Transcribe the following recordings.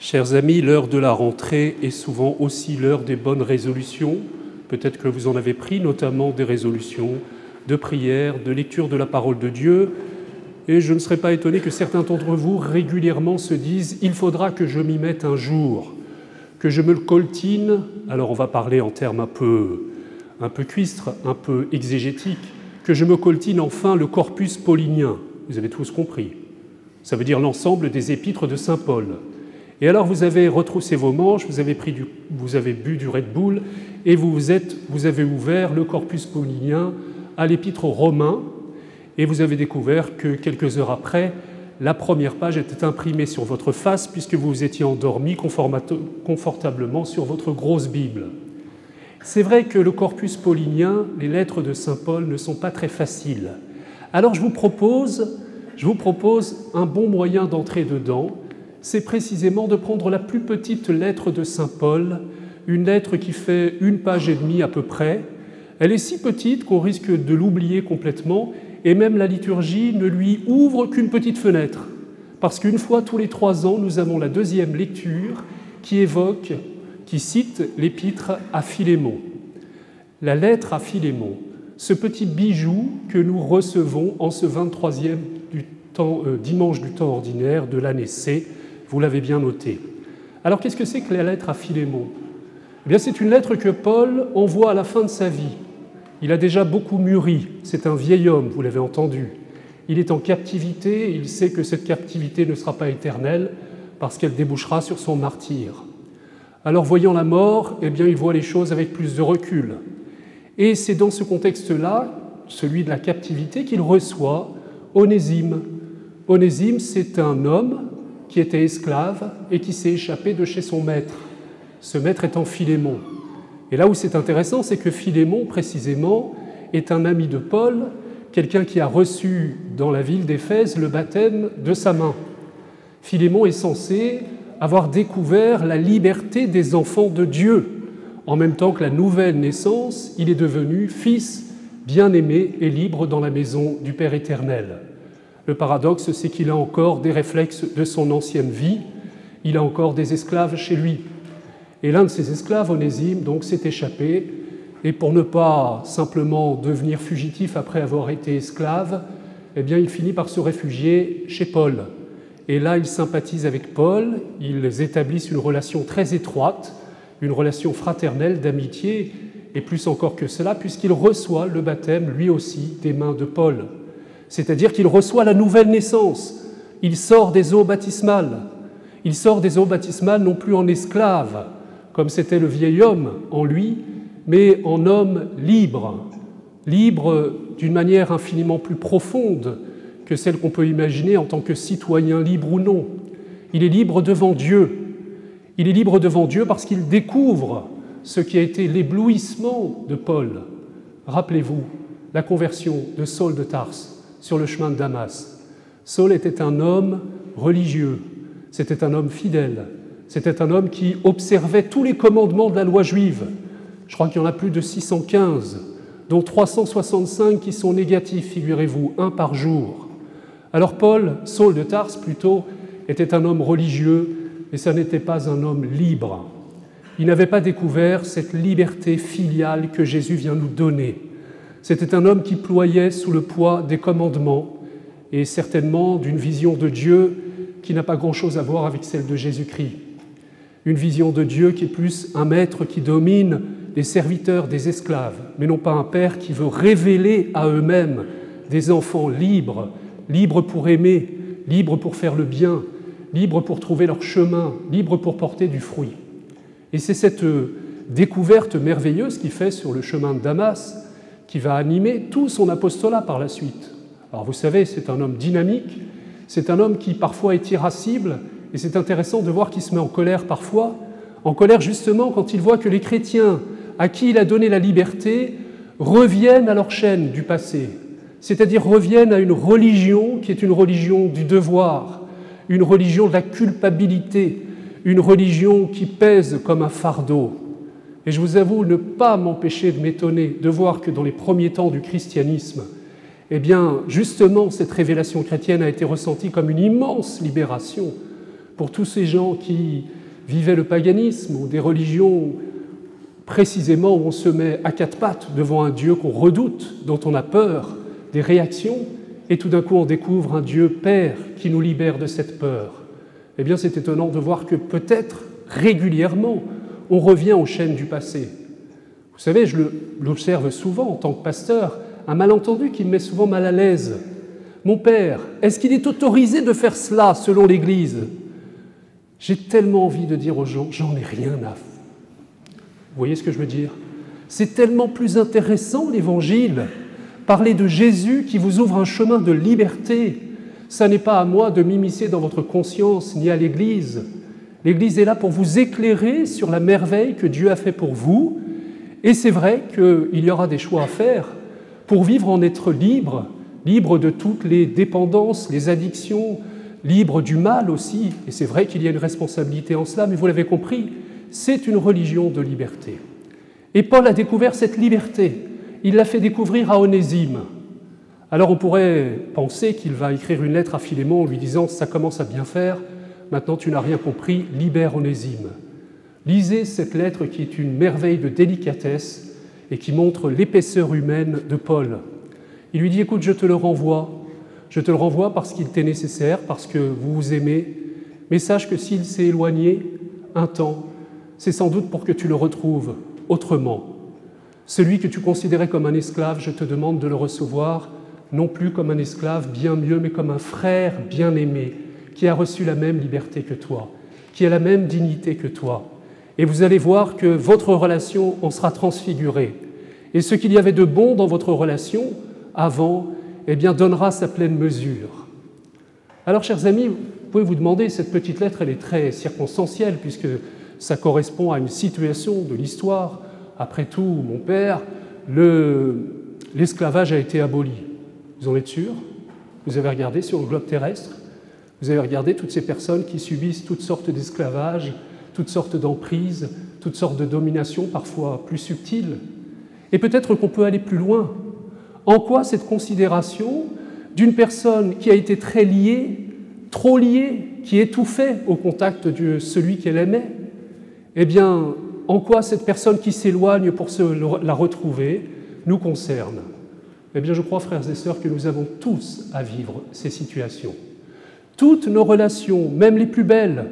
Chers amis, l'heure de la rentrée est souvent aussi l'heure des bonnes résolutions. Peut-être que vous en avez pris, notamment des résolutions de prière, de lecture de la parole de Dieu. Et je ne serais pas étonné que certains d'entre vous régulièrement se disent « il faudra que je m'y mette un jour, que je me le coltine ». Alors on va parler en termes un peu cuistres, un peu exégétiques, que je me coltine enfin le corpus paulinien. Vous avez tous compris. Ça veut dire l'ensemble des épîtres de saint Paul. Et alors vous avez retroussé vos manches, vous avez bu du Red Bull et vous avez ouvert le corpus paulinien à l'épître aux Romains et vous avez découvert que quelques heures après, la première page était imprimée sur votre face puisque vous vous étiez endormi confortablement sur votre grosse Bible. C'est vrai que le corpus paulinien, les lettres de saint Paul ne sont pas très faciles. Alors je vous propose un bon moyen d'entrer dedans, c'est précisément de prendre la plus petite lettre de saint Paul, une lettre qui fait 1,5 pages à peu près. Elle est si petite qu'on risque de l'oublier complètement, et même la liturgie ne lui ouvre qu'une petite fenêtre, parce qu'une fois tous les 3 ans, nous avons la deuxième lecture qui cite l'épître à Philémon. La lettre à Philémon, ce petit bijou que nous recevons en ce 23e dimanche du temps ordinaire de l'année C, vous l'avez bien noté. Alors qu'est-ce que c'est que la lettre à Philémon ? Eh bien, c'est une lettre que Paul envoie à la fin de sa vie. Il a déjà beaucoup mûri, c'est un vieil homme, vous l'avez entendu. Il est en captivité, il sait que cette captivité ne sera pas éternelle parce qu'elle débouchera sur son martyre. Alors, voyant la mort, eh bien, il voit les choses avec plus de recul. Et c'est dans ce contexte-là, celui de la captivité, qu'il reçoit Onésime. Onésime, c'est un homme qui était esclave et qui s'est échappé de chez son maître. Ce maître étant Philémon. Et là où c'est intéressant, c'est que Philémon, précisément, est un ami de Paul, quelqu'un qui a reçu dans la ville d'Éphèse le baptême de sa main. Philémon est censé avoir découvert la liberté des enfants de Dieu. En même temps que la nouvelle naissance, il est devenu fils bien-aimé et libre dans la maison du Père éternel. Le paradoxe, c'est qu'il a encore des réflexes de son ancienne vie, il a encore des esclaves chez lui. Et l'un de ces esclaves, Onésime, donc, s'est échappé, et pour ne pas simplement devenir fugitif après avoir été esclave, eh bien, il finit par se réfugier chez Paul. Et là, il sympathise avec Paul, ils établissent une relation très étroite, une relation fraternelle, d'amitié, et plus encore que cela, puisqu'il reçoit le baptême, lui aussi, des mains de Paul. C'est-à-dire qu'il reçoit la nouvelle naissance. Il sort des eaux baptismales. Il sort des eaux baptismales non plus en esclave, comme c'était le vieil homme en lui, mais en homme libre, libre d'une manière infiniment plus profonde que celle qu'on peut imaginer en tant que citoyen libre ou non. Il est libre devant Dieu. Il est libre devant Dieu parce qu'il découvre ce qui a été l'éblouissement de Paul. Rappelez-vous, la conversion de Saul de Tarse sur le chemin de Damas. Saul était un homme religieux, c'était un homme fidèle, c'était un homme qui observait tous les commandements de la loi juive. Je crois qu'il y en a plus de 615, dont 365 qui sont négatifs, figurez-vous, 1 par jour. Alors Saul de Tarse plutôt, était un homme religieux, mais ça n'était pas un homme libre. Il n'avait pas découvert cette liberté filiale que Jésus vient nous donner. C'était un homme qui ployait sous le poids des commandements et certainement d'une vision de Dieu qui n'a pas grand-chose à voir avec celle de Jésus-Christ. Une vision de Dieu qui est plus un maître qui domine des serviteurs, des esclaves, mais non pas un père qui veut révéler à eux-mêmes des enfants libres, libres pour aimer, libres pour faire le bien, libres pour trouver leur chemin, libres pour porter du fruit. Et c'est cette découverte merveilleuse qu'il fait sur le chemin de Damas qui va animer tout son apostolat par la suite. Alors vous savez, c'est un homme dynamique, c'est un homme qui parfois est irascible, et c'est intéressant de voir qu'il se met en colère parfois, en colère justement quand il voit que les chrétiens à qui il a donné la liberté reviennent à leur chaîne du passé, c'est-à-dire reviennent à une religion qui est une religion du devoir, une religion de la culpabilité, une religion qui pèse comme un fardeau. Et je vous avoue ne pas m'empêcher de m'étonner de voir que dans les premiers temps du christianisme, eh bien, justement, cette révélation chrétienne a été ressentie comme une immense libération pour tous ces gens qui vivaient le paganisme ou des religions précisément où on se met à quatre pattes devant un Dieu qu'on redoute, dont on a peur, des réactions, et tout d'un coup on découvre un Dieu Père qui nous libère de cette peur. Eh bien c'est étonnant de voir que peut-être régulièrement on revient aux chaînes du passé. Vous savez, je l'observe souvent en tant que pasteur, un malentendu qui me met souvent mal à l'aise. Mon père, est-ce qu'il est autorisé de faire cela selon l'Église? J'ai tellement envie de dire aux gens, j'en ai rien à foutre. Vous voyez ce que je veux dire? C'est tellement plus intéressant l'Évangile, parler de Jésus qui vous ouvre un chemin de liberté. Ça n'est pas à moi de m'immiscer dans votre conscience, ni à l'Église. L'Église est là pour vous éclairer sur la merveille que Dieu a fait pour vous. Et c'est vrai qu'il y aura des choix à faire pour vivre en être libre, libre de toutes les dépendances, les addictions, libre du mal aussi. Et c'est vrai qu'il y a une responsabilité en cela, mais vous l'avez compris, c'est une religion de liberté. Et Paul a découvert cette liberté. Il l'a fait découvrir à Onésime. Alors on pourrait penser qu'il va écrire une lettre à Philémon en lui disant « ça commence à bien faire, maintenant tu n'as rien compris, libère Onésime ». Lisez cette lettre qui est une merveille de délicatesse et qui montre l'épaisseur humaine de Paul. Il lui dit « écoute, je te le renvoie parce qu'il t'est nécessaire, parce que vous vous aimez, mais sache que s'il s'est éloigné un temps, c'est sans doute pour que tu le retrouves autrement. Celui que tu considérais comme un esclave, je te demande de le recevoir, non plus comme un esclave, bien mieux, mais comme un frère bien-aimé, qui a reçu la même liberté que toi, qui a la même dignité que toi. Et vous allez voir que votre relation en sera transfigurée. Et ce qu'il y avait de bon dans votre relation avant, eh bien, donnera sa pleine mesure. » Alors, chers amis, vous pouvez vous demander, cette petite lettre, elle est très circonstancielle, puisque ça correspond à une situation de l'histoire. Après tout, mon père, l'esclavage a été aboli. Vous en êtes sûr? Vous avez regardé sur le globe terrestre? Vous avez regardé toutes ces personnes qui subissent toutes sortes d'esclavage, toutes sortes d'emprises, toutes sortes de dominations, parfois plus subtiles. Et peut-être qu'on peut aller plus loin. En quoi cette considération d'une personne qui a été très liée, trop liée, qui étouffait au contact de celui qu'elle aimait, eh bien, en quoi cette personne qui s'éloigne pour la retrouver nous concerne? Eh bien, je crois, frères et sœurs, que nous avons tous à vivre ces situations. Toutes nos relations, même les plus belles,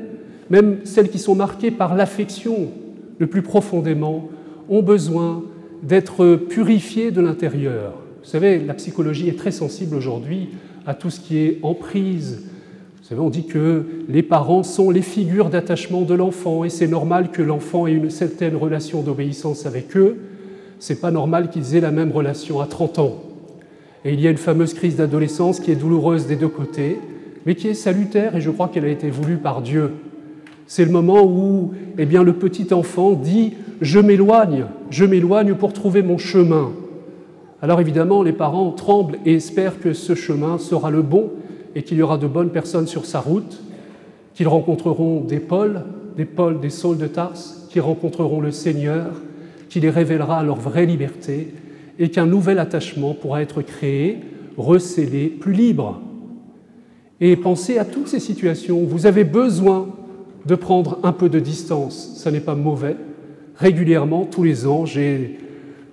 même celles qui sont marquées par l'affection le plus profondément, ont besoin d'être purifiées de l'intérieur. Vous savez, la psychologie est très sensible aujourd'hui à tout ce qui est emprise. Vous savez, on dit que les parents sont les figures d'attachement de l'enfant et c'est normal que l'enfant ait une certaine relation d'obéissance avec eux. C'est pas normal qu'ils aient la même relation à 30 ans. Et il y a une fameuse crise d'adolescence qui est douloureuse des deux côtés, mais qui est salutaire et je crois qu'elle a été voulue par Dieu. C'est le moment où eh bien, le petit enfant dit « je m'éloigne pour trouver mon chemin ». Alors évidemment, les parents tremblent et espèrent que ce chemin sera le bon et qu'il y aura de bonnes personnes sur sa route, qu'ils rencontreront des Pauls, des Sauls de Tarse, qu'ils rencontreront le Seigneur, qui les révélera leur vraie liberté et qu'un nouvel attachement pourra être créé, recellé, plus libre. Et pensez à toutes ces situations où vous avez besoin de prendre un peu de distance. Ça n'est pas mauvais. Régulièrement, tous les ans, j'ai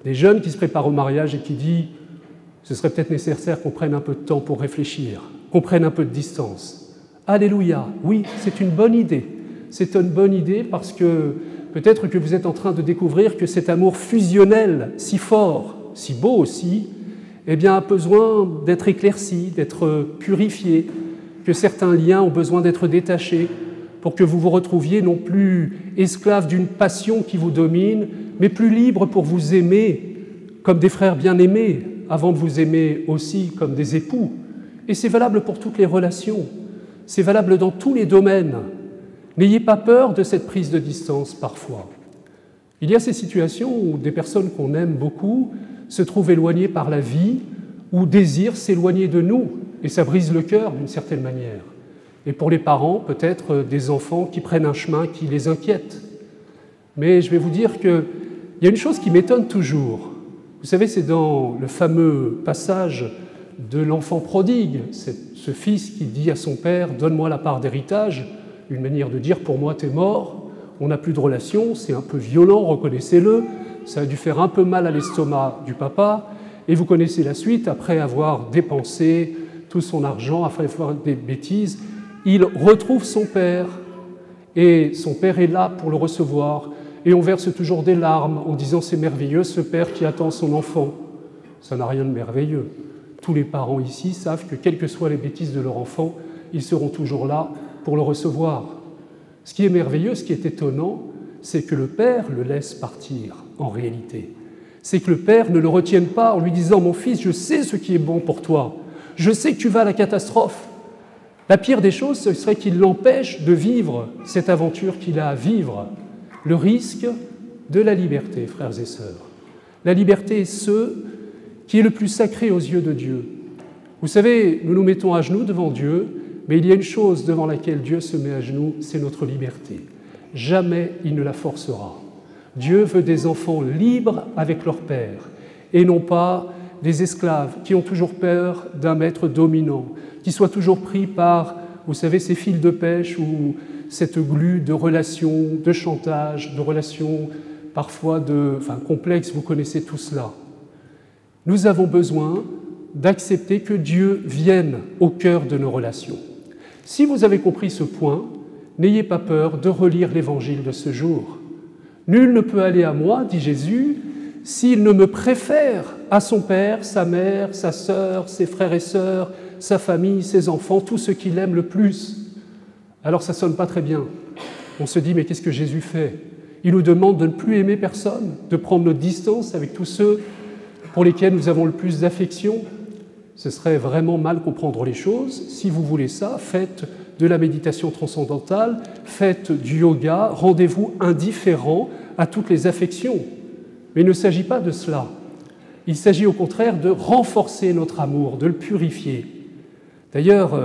des jeunes qui se préparent au mariage et qui disent « ce serait peut-être nécessaire qu'on prenne un peu de temps pour réfléchir, qu'on prenne un peu de distance ». Alléluia, oui, c'est une bonne idée. C'est une bonne idée parce que peut-être que vous êtes en train de découvrir que cet amour fusionnel, si fort, si beau aussi, eh bien, a besoin d'être éclairci, d'être purifié, que certains liens ont besoin d'être détachés pour que vous vous retrouviez non plus esclaves d'une passion qui vous domine, mais plus libres pour vous aimer comme des frères bien-aimés, avant de vous aimer aussi comme des époux. Et c'est valable pour toutes les relations, c'est valable dans tous les domaines. N'ayez pas peur de cette prise de distance parfois. Il y a ces situations où des personnes qu'on aime beaucoup se trouvent éloignées par la vie ou désirent s'éloigner de nous, et ça brise le cœur d'une certaine manière. Et pour les parents, peut-être des enfants qui prennent un chemin qui les inquiète. Mais je vais vous dire qu'il y a une chose qui m'étonne toujours. Vous savez, c'est dans le fameux passage de l'enfant prodigue, ce fils qui dit à son père « Donne-moi la part d'héritage », une manière de dire « pour moi, t'es mort », on n'a plus de relation, c'est un peu violent, reconnaissez-le, ça a dû faire un peu mal à l'estomac du papa, et vous connaissez la suite, après avoir dépensé tout son argent, après faire des bêtises, il retrouve son père, et son père est là pour le recevoir, et on verse toujours des larmes en disant « c'est merveilleux ce père qui attend son enfant ». Ça n'a rien de merveilleux. Tous les parents ici savent que quelles que soient les bêtises de leur enfant, ils seront toujours là pour le recevoir. Ce qui est merveilleux, ce qui est étonnant, c'est que le père le laisse partir en réalité. C'est que le père ne le retienne pas en lui disant « mon fils, je sais ce qui est bon pour toi, je sais que tu vas à la catastrophe ». La pire des choses, ce serait qu'il l'empêche de vivre cette aventure qu'il a à vivre, le risque de la liberté, frères et sœurs. La liberté est ce qui est le plus sacré aux yeux de Dieu. Vous savez, nous nous mettons à genoux devant Dieu, mais il y a une chose devant laquelle Dieu se met à genoux, c'est notre liberté. Jamais il ne la forcera. Dieu veut des enfants libres avec leur Père, et non pas des esclaves qui ont toujours peur d'un maître dominant, qui soient toujours pris par, vous savez, ces fils de pêche ou cette glu de relations, de chantage, de relations parfois complexes, vous connaissez tout cela. Nous avons besoin d'accepter que Dieu vienne au cœur de nos relations. Si vous avez compris ce point, n'ayez pas peur de relire l'Évangile de ce jour. Nul ne peut aller à moi, dit Jésus, s'il ne me préfère à son père, sa mère, sa sœur, ses frères et sœurs, sa famille, ses enfants, tous ceux qu'il aime le plus. Alors ça ne sonne pas très bien. On se dit, mais qu'est-ce que Jésus fait? Il nous demande de ne plus aimer personne, de prendre notre distance avec tous ceux pour lesquels nous avons le plus d'affection. Ce serait vraiment mal comprendre les choses. Si vous voulez ça, faites de la méditation transcendantale, faites du yoga, rendez-vous indifférent à toutes les affections. Mais il ne s'agit pas de cela. Il s'agit au contraire de renforcer notre amour, de le purifier. D'ailleurs,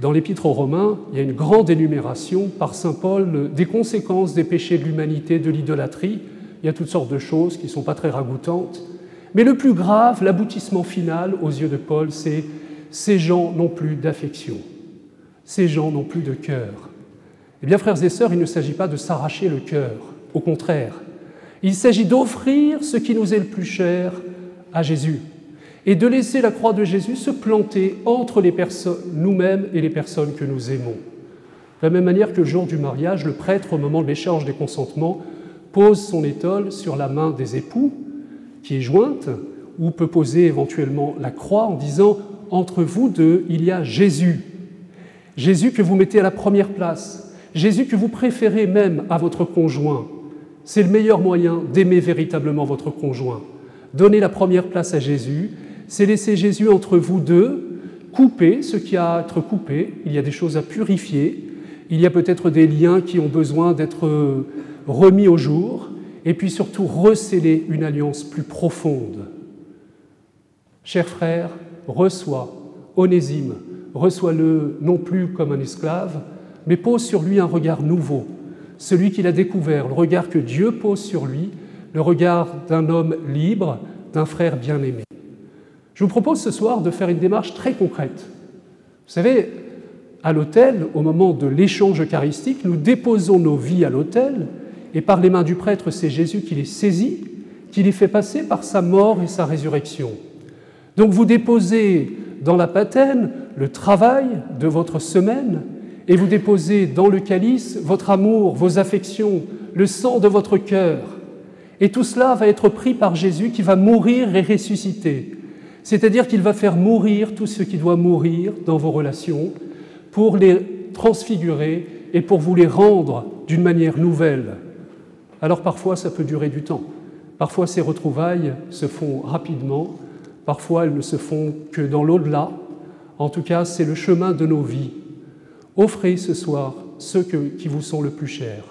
dans l'Épître aux Romains, il y a une grande énumération par saint Paul des conséquences des péchés de l'humanité, de l'idolâtrie. Il y a toutes sortes de choses qui ne sont pas très ragoûtantes. Mais le plus grave, l'aboutissement final aux yeux de Paul, c'est « ces gens n'ont plus d'affection, ces gens n'ont plus de cœur ». Eh bien, frères et sœurs, il ne s'agit pas de s'arracher le cœur, au contraire. Il s'agit d'offrir ce qui nous est le plus cher à Jésus et de laisser la croix de Jésus se planter entre les personnes, nous-mêmes et les personnes que nous aimons. De la même manière que le jour du mariage, le prêtre, au moment de l'échange des consentements, pose son étole sur la main des époux, qui est jointe, ou peut poser éventuellement la croix en disant « Entre vous deux, il y a Jésus. Jésus que vous mettez à la première place, Jésus que vous préférez même à votre conjoint. C'est le meilleur moyen d'aimer véritablement votre conjoint. Donner la première place à Jésus, c'est laisser Jésus entre vous deux, couper ce qui a à être coupé. Il y a des choses à purifier, il y a peut-être des liens qui ont besoin d'être remis au jour, et puis surtout recéler une alliance plus profonde. Cher frère, reçois Onésime, reçois-le non plus comme un esclave, mais pose sur lui un regard nouveau, celui qu'il a découvert, le regard que Dieu pose sur lui, le regard d'un homme libre, d'un frère bien-aimé. Je vous propose ce soir de faire une démarche très concrète. Vous savez, à l'autel, au moment de l'échange eucharistique, nous déposons nos vies à l'autel, et par les mains du prêtre, c'est Jésus qui les saisit, qui les fait passer par sa mort et sa résurrection. Donc vous déposez dans la patène le travail de votre semaine, et vous déposez dans le calice votre amour, vos affections, le sang de votre cœur. Et tout cela va être pris par Jésus qui va mourir et ressusciter. C'est-à-dire qu'il va faire mourir tout ce qui doit mourir dans vos relations pour les transfigurer et pour vous les rendre d'une manière nouvelle. Alors parfois, ça peut durer du temps. Parfois, ces retrouvailles se font rapidement. Parfois, elles ne se font que dans l'au-delà. En tout cas, c'est le chemin de nos vies. Offrez ce soir ceux qui vous sont le plus chers.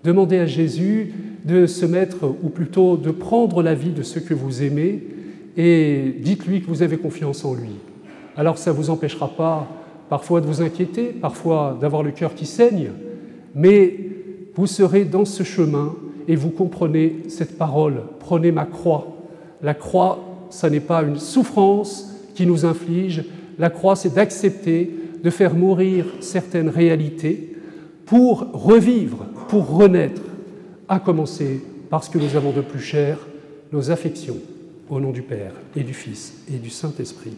Demandez à Jésus de se mettre, ou plutôt de prendre la vie de ceux que vous aimez, et dites-lui que vous avez confiance en lui. Alors ça ne vous empêchera pas parfois de vous inquiéter, parfois d'avoir le cœur qui saigne, mais vous serez dans ce chemin et vous comprenez cette parole. Prenez ma croix. La croix, ça n'est pas une souffrance qui nous inflige. La croix, c'est d'accepter de faire mourir certaines réalités pour revivre, pour renaître, à commencer par ce que nous avons de plus cher, nos affections, au nom du Père et du Fils et du Saint-Esprit.